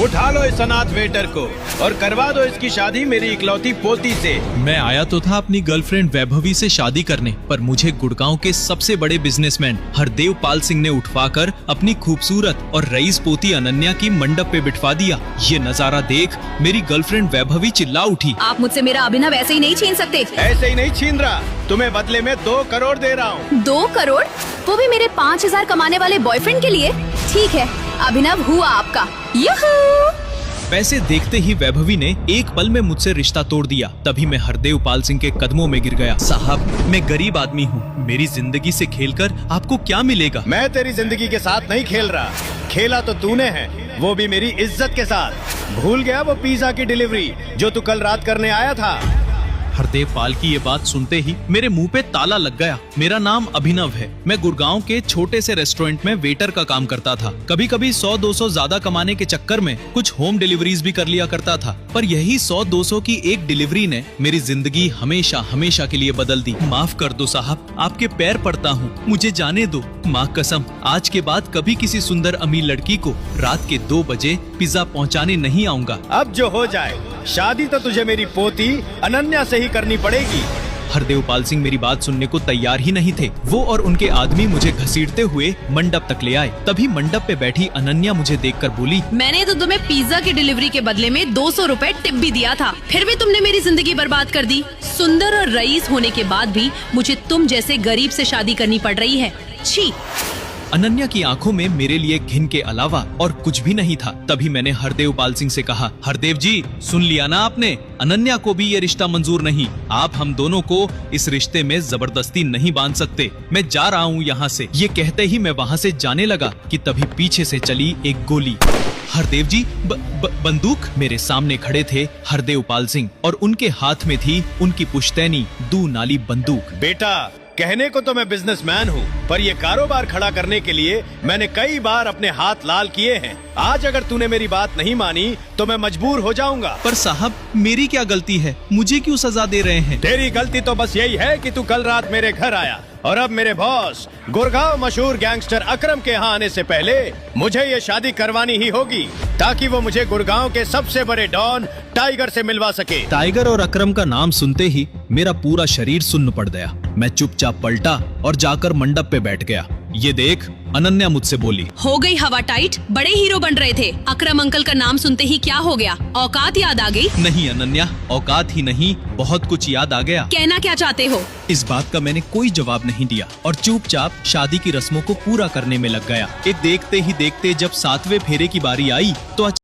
उठा लो इस अनाथ वेटर को और करवा दो इसकी शादी मेरी इकलौती पोती से। मैं आया तो था अपनी गर्लफ्रेंड वैभवी से शादी करने, पर मुझे गुड़गांव के सबसे बड़े बिजनेसमैन हरदेव पाल सिंह ने उठवाकर अपनी खूबसूरत और रईस पोती अनन्या की मंडप पे बिठवा दिया। ये नजारा देख मेरी गर्लफ्रेंड वैभवी चिल्ला उठी, आप मुझसे मेरा अभिनव ऐसे ही नहीं छीन सकते। ऐसे ही नहीं छीन रहा, तुम्हें बदले में 2 करोड़ दे रहा हूँ। 2 करोड़? वो भी मेरे 5,000 कमाने वाले बॉयफ्रेंड के लिए? ठीक है, अभिनव हुआ आपका। यूहू! पैसे देखते ही वैभवी ने एक पल में मुझसे रिश्ता तोड़ दिया। तभी मैं हरदेव पाल सिंह के कदमों में गिर गया। साहब, मैं गरीब आदमी हूँ, मेरी जिंदगी से खेलकर आपको क्या मिलेगा? मैं तेरी जिंदगी के साथ नहीं खेल रहा, खेला तो तूने है, वो भी मेरी इज्जत के साथ। भूल गया वो पिज्जा की डिलीवरी जो तू कल रात करने आया था? हरदेव पाल की ये बात सुनते ही मेरे मुंह पे ताला लग गया। मेरा नाम अभिनव है। मैं गुड़गांव के छोटे से रेस्टोरेंट में वेटर का काम करता था। कभी कभी 100-200 ज्यादा कमाने के चक्कर में कुछ होम डिलीवरीज भी कर लिया करता था, पर यही 100-200 की एक डिलीवरी ने मेरी जिंदगी हमेशा हमेशा के लिए बदल दी। माफ कर दो साहब, आपके पैर पड़ता हूँ, मुझे जाने दो। माँ कसम, आज के बाद कभी किसी सुंदर अमीर लड़की को रात के 2 बजे पिज्जा पहुँचाने नहीं आऊंगा। अब जो हो जाए, शादी तो तुझे मेरी पोती अनन्या से ही करनी पड़ेगी। हरदेव पाल सिंह मेरी बात सुनने को तैयार ही नहीं थे। वो और उनके आदमी मुझे घसीटते हुए मंडप तक ले आए। तभी मंडप पे बैठी अनन्या मुझे देखकर बोली, मैंने तो तुम्हें पिज्जा की डिलीवरी के बदले में 200 रुपए टिप भी दिया था, फिर भी तुमने मेरी जिंदगी बर्बाद कर दी। सुंदर और रईस होने के बाद भी मुझे तुम जैसे गरीब से शादी करनी पड़ रही है। छी! अनन्या की आंखों में मेरे लिए घिन के अलावा और कुछ भी नहीं था। तभी मैंने हरदेव पाल सिंह से कहा, हरदेव जी, सुन लिया ना आपने? अनन्या को भी ये रिश्ता मंजूर नहीं। आप हम दोनों को इस रिश्ते में जबरदस्ती नहीं बांध सकते। मैं जा रहा हूँ यहाँ से। ये कहते ही मैं वहाँ से जाने लगा कि तभी पीछे से चली एक गोली। हरदेव जी, बंदूक? मेरे सामने खड़े थे हरदेव पाल सिंह और उनके हाथ में थी उनकी पुश्तैनी 2 नाली बंदूक। बेटा, कहने को तो मैं बिजनेसमैन हूँ, पर ये कारोबार खड़ा करने के लिए मैंने कई बार अपने हाथ लाल किए हैं। आज अगर तूने मेरी बात नहीं मानी तो मैं मजबूर हो जाऊंगा। पर साहब, मेरी क्या गलती है? मुझे क्यों सजा दे रहे हैं? तेरी गलती तो बस यही है कि तू कल रात मेरे घर आया और अब मेरे बॉस गुड़गांव मशहूर गैंगस्टर अकरम के यहाँ आने से पहले मुझे ये शादी करवानी ही होगी, ताकि वो मुझे गुड़गांव के सबसे बड़े डॉन टाइगर से मिलवा सके। टाइगर और अकरम का नाम सुनते ही मेरा पूरा शरीर सुन्न पड़ गया। मैं चुपचाप पलटा और जाकर मंडप पे बैठ गया। ये देख, अनन्या मुझसे बोली, हो गई हवा टाइट? बड़े हीरो बन रहे थे, अकरम अंकल का नाम सुनते ही क्या हो गया? औकात याद आ गई? नहीं अनन्या, औकात ही नहीं, बहुत कुछ याद आ गया। कहना क्या चाहते हो? इस बात का मैंने कोई जवाब नहीं दिया और चुपचाप शादी की रस्मों को पूरा करने में लग गया। देखते ही देखते जब 7वें फेरे की बारी आई तो